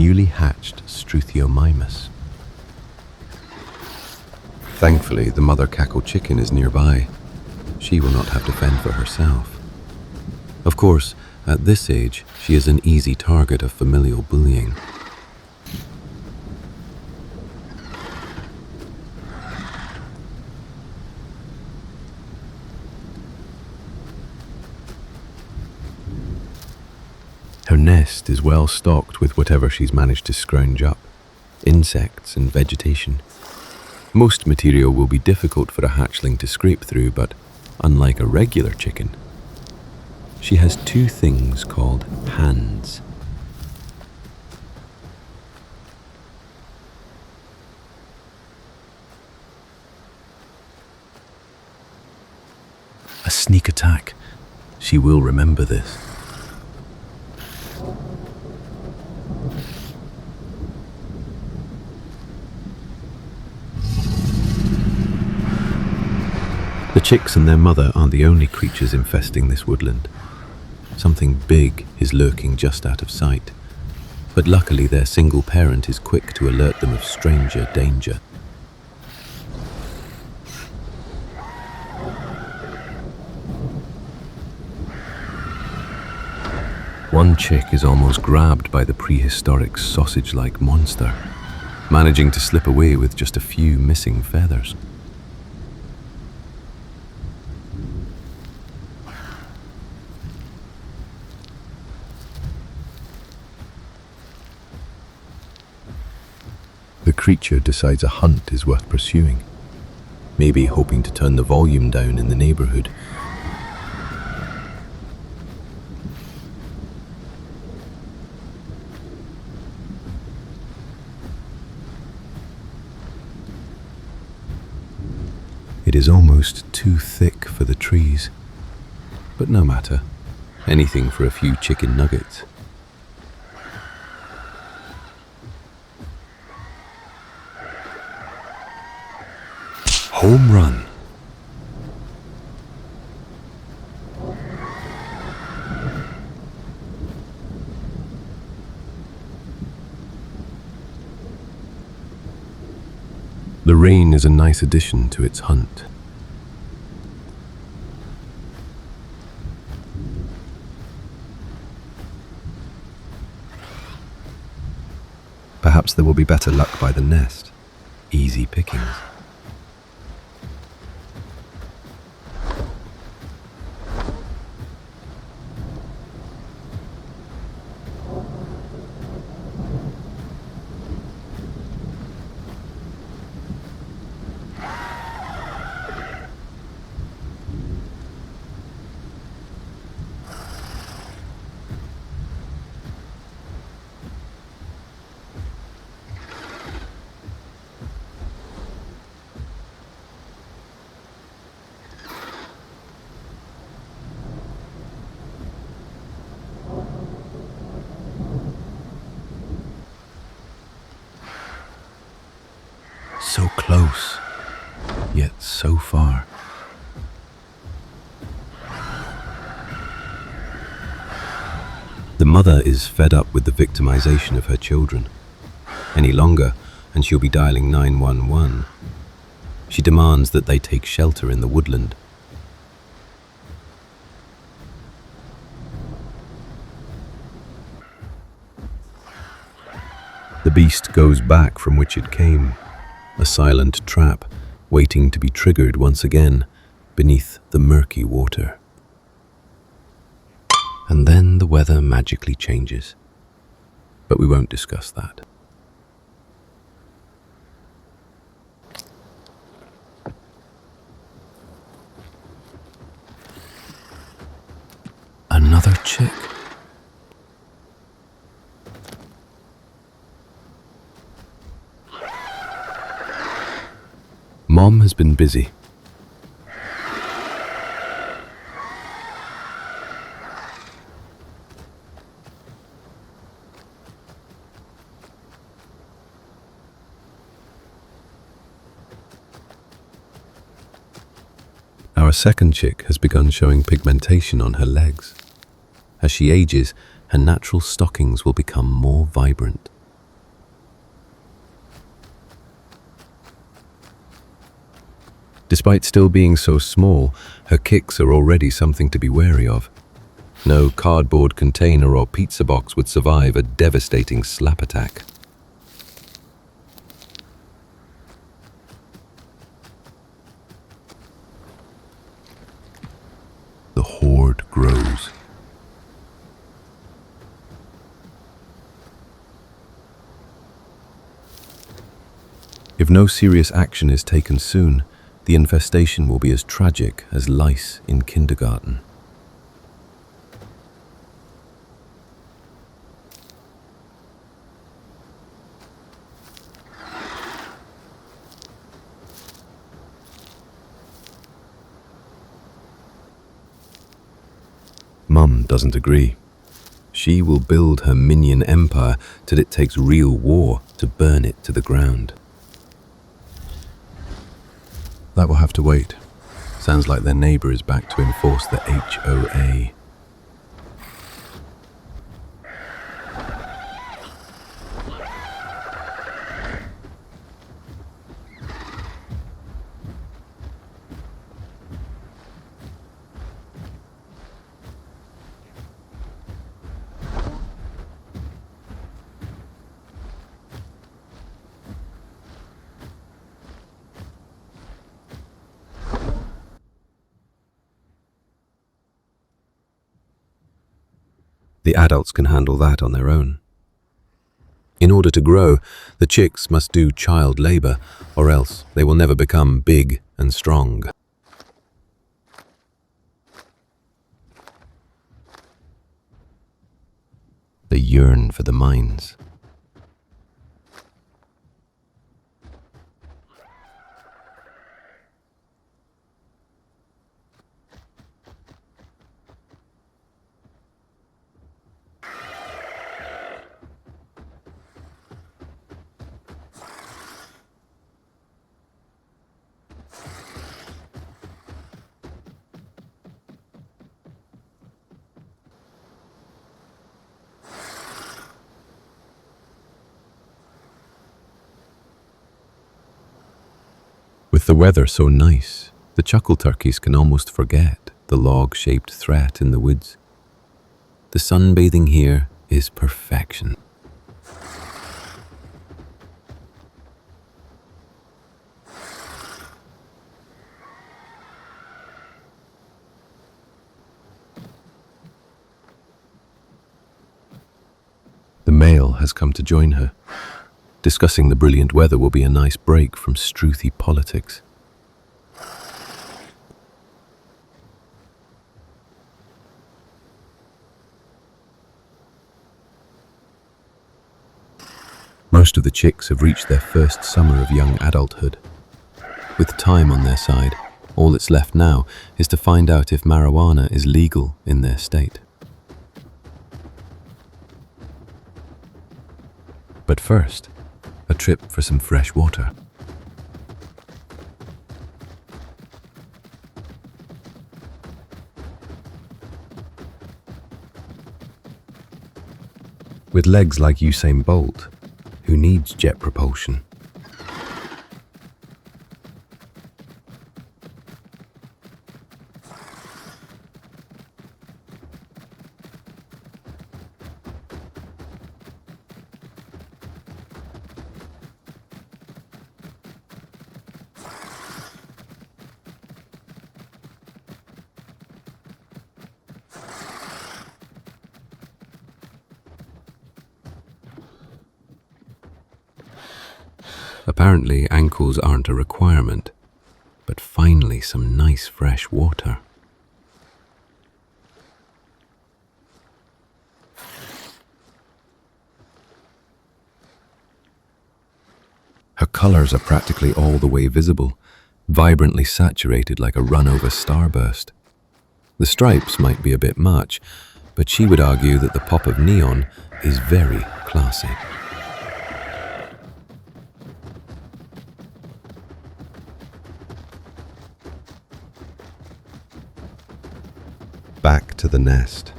newly hatched struthiomimus. Thankfully, the mother cackle chicken is nearby. She will not have to fend for herself. Of course, at this age, she is an easy target of familial bullying. Her nest is well stocked with whatever she's managed to scrounge up, insects and vegetation. Most material will be difficult for a hatchling to scrape through, but unlike a regular chicken, she has two things called hands. A sneak attack. She will remember this. The chicks and their mother aren't the only creatures infesting this woodland. Something big is lurking just out of sight, but luckily their single parent is quick to alert them of stranger danger. One chick is almost grabbed by the prehistoric sausage-like monster, managing to slip away with just a few missing feathers. The creature decides a hunt is worth pursuing, maybe hoping to turn the volume down in the neighborhood. It is almost too thick for the trees, but no matter, anything for a few chicken nuggets. Home run. The rain is a nice addition to its hunt. Perhaps there will be better luck by the nest. Easy pickings. So close, yet so far. The mother is fed up with the victimization of her children. Any longer, and she'll be dialing 911. She demands that they take shelter in the woodland. The beast goes back from which it came. A silent trap, waiting to be triggered once again, beneath the murky water. And then the weather magically changes. But we won't discuss that. Another chick. Mom has been busy. Our second chick has begun showing pigmentation on her legs. As she ages, her natural stockings will become more vibrant. Despite still being so small, her kicks are already something to be wary of. No cardboard container or pizza box would survive a devastating slap attack. The horde grows. If no serious action is taken soon, the infestation will be as tragic as lice in kindergarten. Mum doesn't agree. She will build her minion empire till it takes real war to burn it to the ground. That will have to wait. Sounds like their neighbour is back to enforce the HOA. The adults can handle that on their own. In order to grow, the chicks must do child labor, or else they will never become big and strong. They yearn for the mines. With the weather so nice, the chuckle turkeys can almost forget the log-shaped threat in the woods. The sunbathing here is perfection. The male has come to join her. Discussing the brilliant weather will be a nice break from Struthi politics. Most of the chicks have reached their first summer of young adulthood. With time on their side, all that's left now is to find out if marijuana is legal in their state. But first, a trip for some fresh water. With legs like Usain Bolt, who needs jet propulsion? Apparently, ankles aren't a requirement, but finally some nice fresh water. Her colors are practically all the way visible, vibrantly saturated like a run-over starburst. The stripes might be a bit much, but she would argue that the pop of neon is very classy. Back to the nest.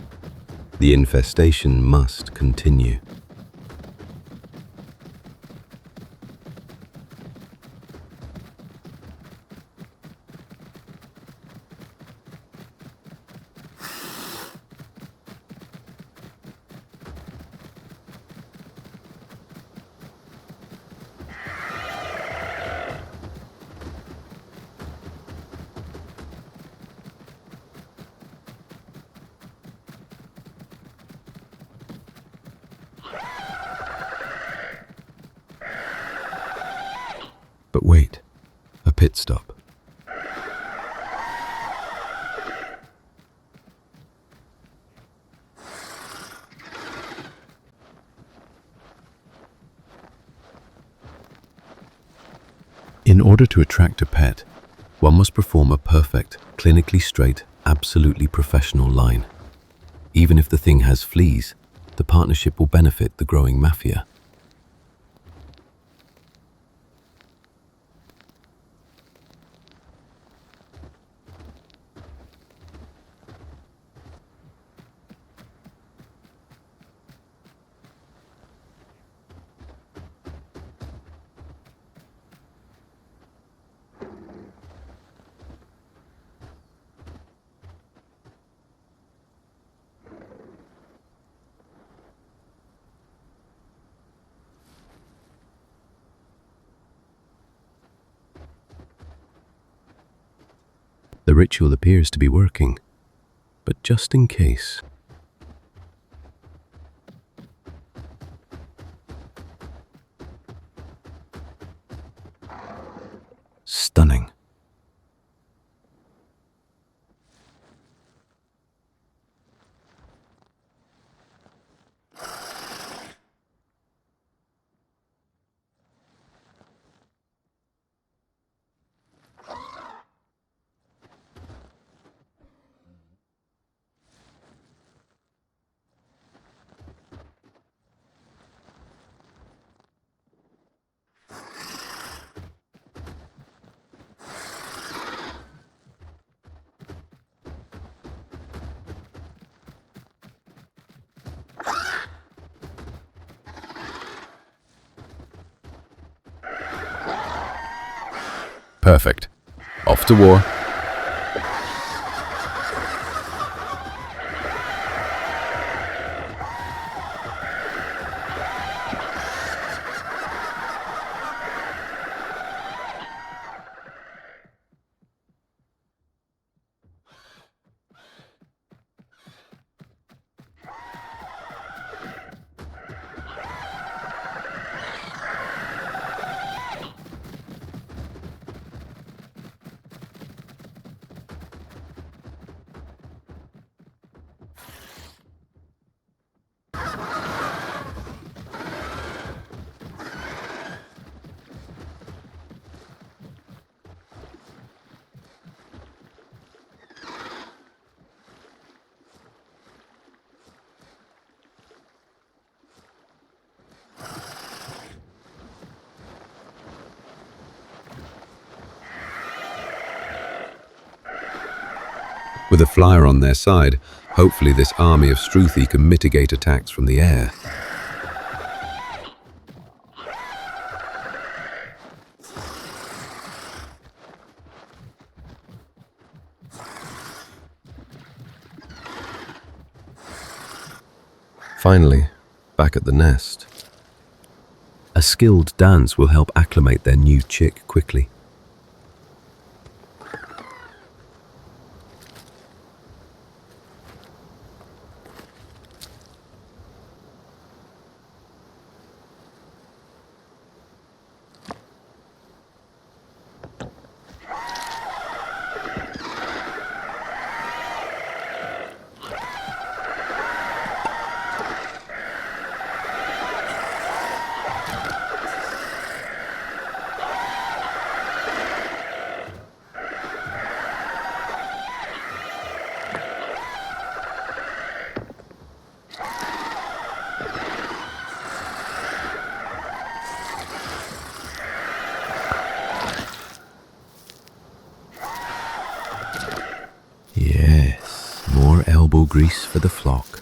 The infestation must continue. But wait, a pit stop. In order to attract a pet, one must perform a perfect, clinically straight, absolutely professional line. Even if the thing has fleas, the partnership will benefit the growing mafia. The ritual appears to be working, but just in case. Stunning. Perfect. Off to war. With a flyer on their side, hopefully this army of Struthi can mitigate attacks from the air. Finally, back at the nest. A skilled dance will help acclimate their new chick quickly. Yes, more elbow grease for the flock.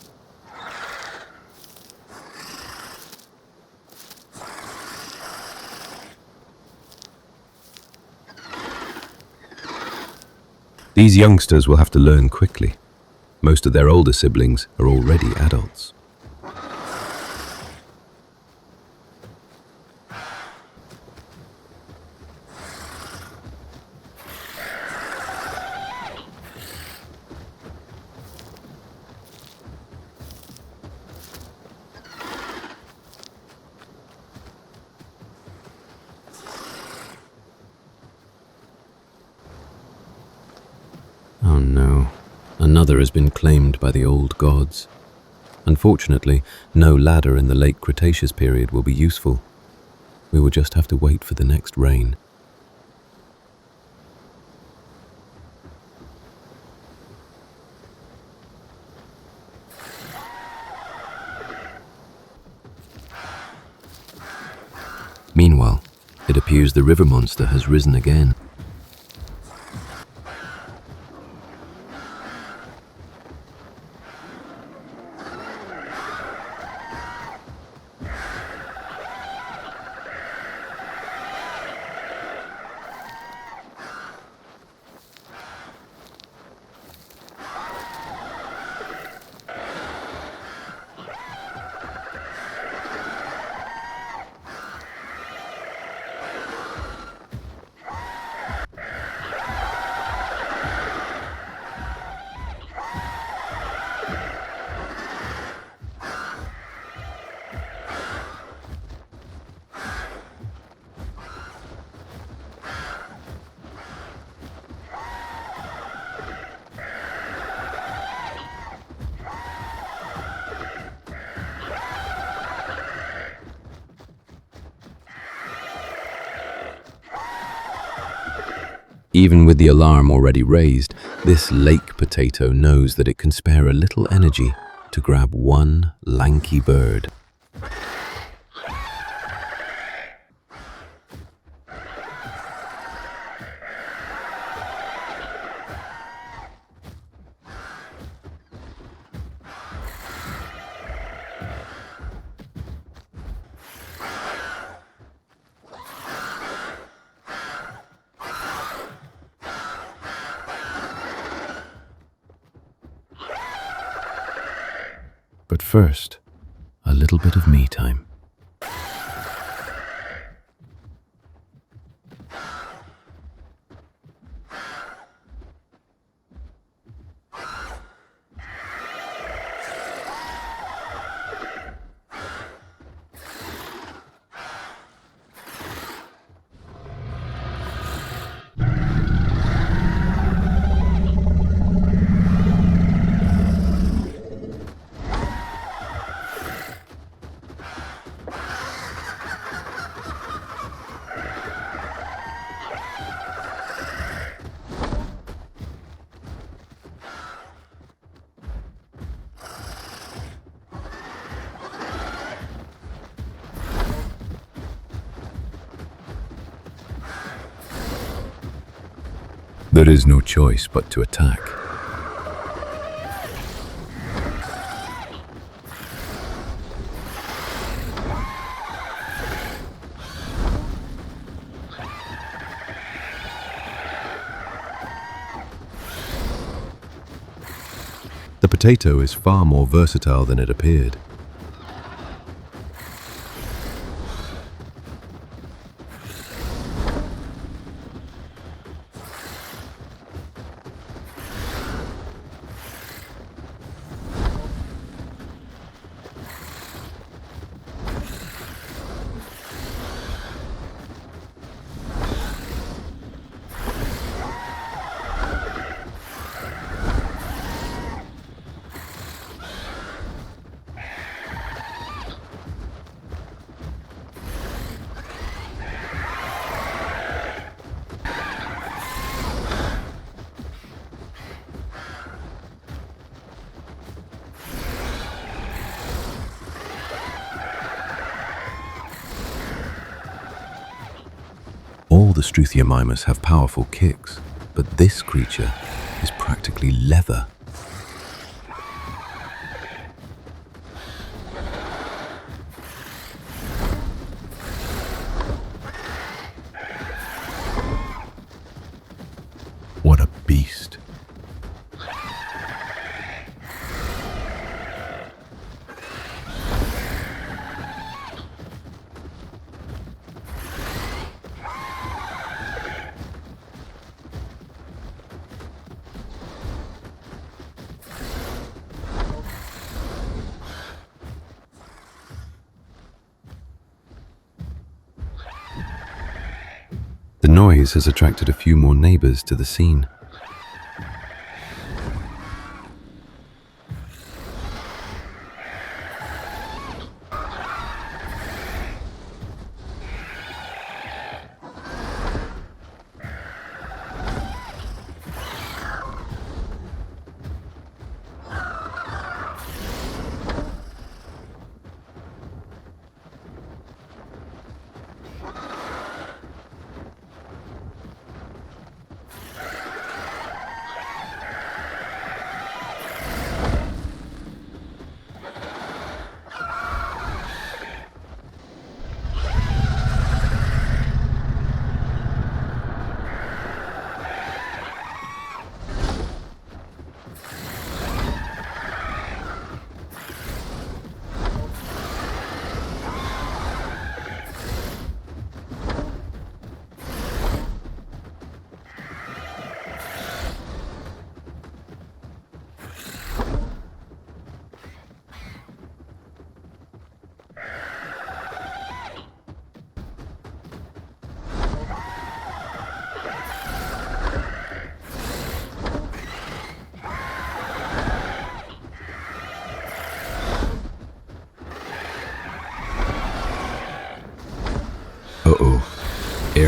These youngsters will have to learn quickly. Most of their older siblings are already adults. Another has been claimed by the old gods. Unfortunately, no ladder in the late Cretaceous period will be useful. We will just have to wait for the next rain. Meanwhile, it appears the river monster has risen again. Even with the alarm already raised, this lake potato knows that it can spare a little energy to grab one lanky bird. But first, a little bit of me time. There is no choice but to attack. The potato is far more versatile than it appeared. All the struthiomimus have powerful kicks, but this creature is practically leather. What a beast. The noise has attracted a few more neighbors to the scene.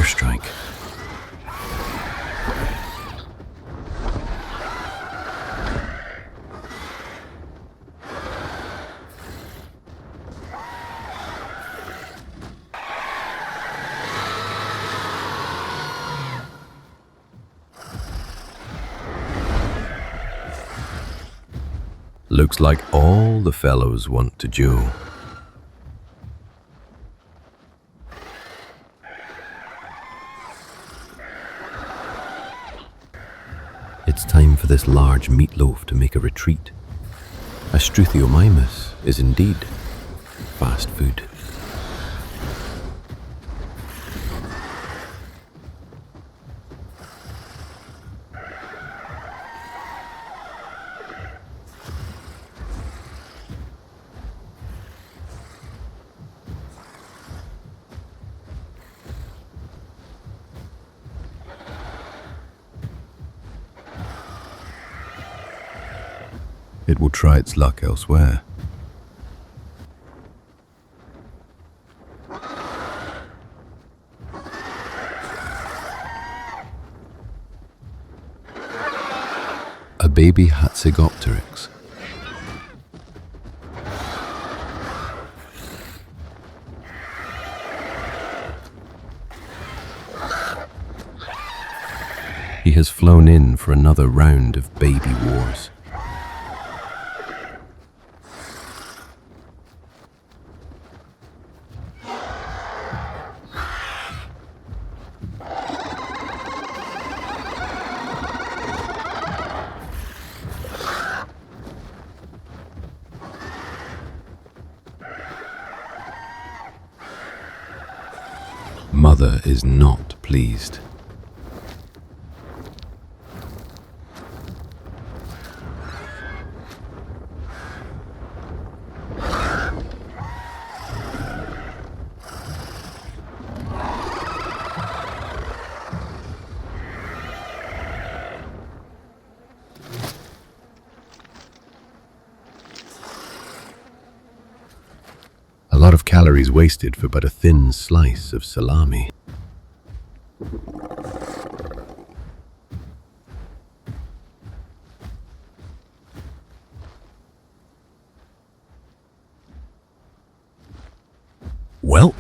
airstrike. Looks like all the fellows want to duel. It's time for this large meatloaf to make a retreat. A struthiomimus is indeed fast food. It will try its luck elsewhere. A baby Hatzegopteryx. He has flown in for another round of baby wars. Mother is not pleased. A lot of calories wasted for but a thin slice of salami. Welp.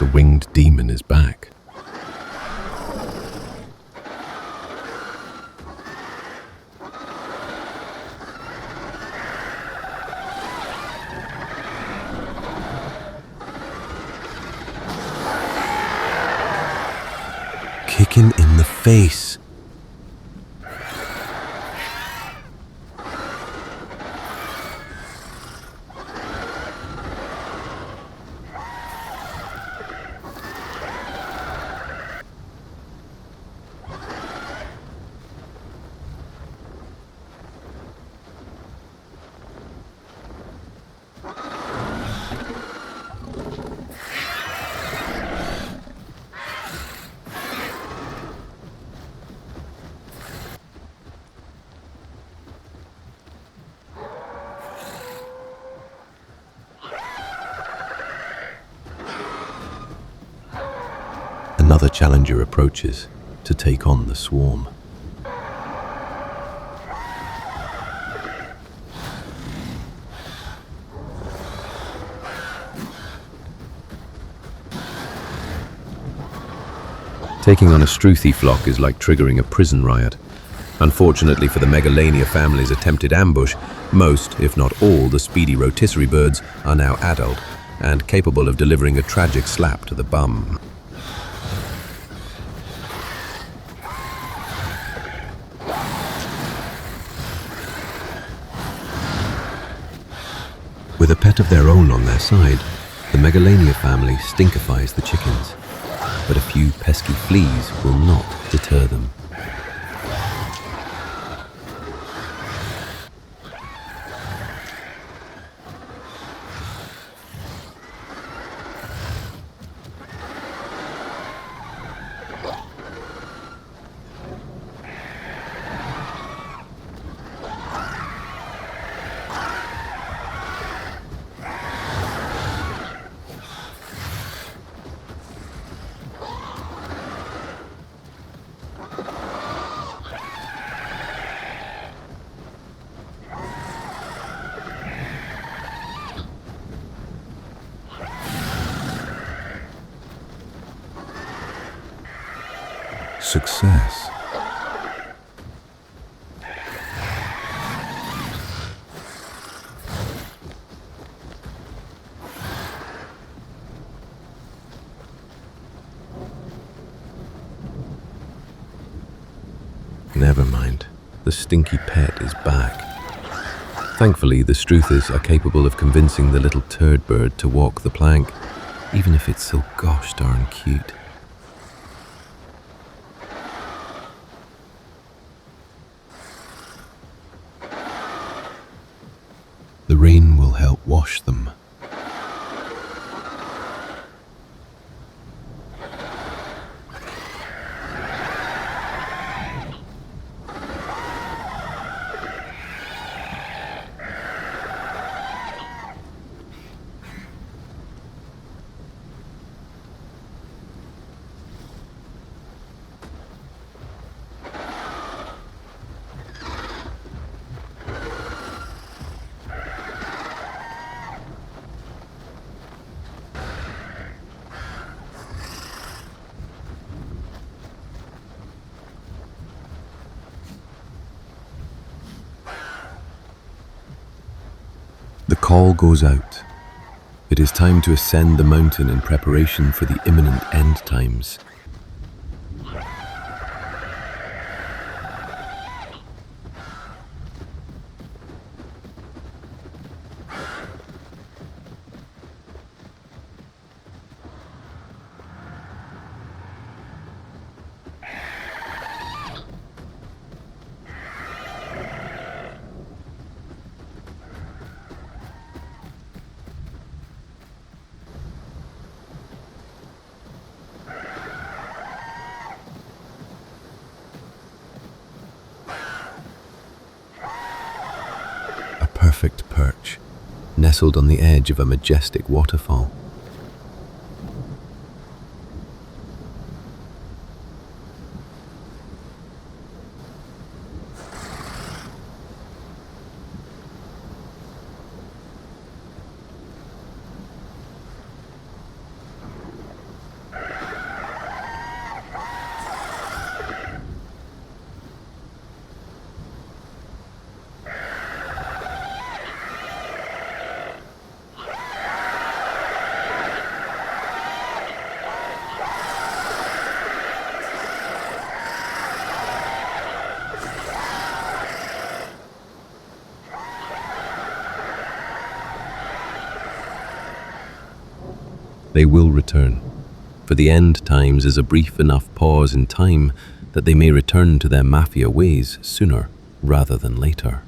The winged demon is back. Kicking in the face. Another challenger approaches to take on the swarm. Taking on a Struthi flock is like triggering a prison riot. Unfortunately for the Megalania family's attempted ambush, most, if not all, the speedy rotisserie birds are now adult and capable of delivering a tragic slap to the bum. With a pet of their own on their side, The Megalania family stinkifies the chickens, but a few pesky fleas will not deter them. Success. Never mind, the stinky pet is back. Thankfully, the Struthis are capable of convincing the little turd bird to walk the plank, even if it's so gosh darn cute. The rain will help wash them. The call goes out. It is time to ascend the mountain in preparation for the imminent end times. Perfect perch, nestled on the edge of a majestic waterfall. They will return, for the end times is a brief enough pause in time that they may return to their mafia ways sooner rather than later.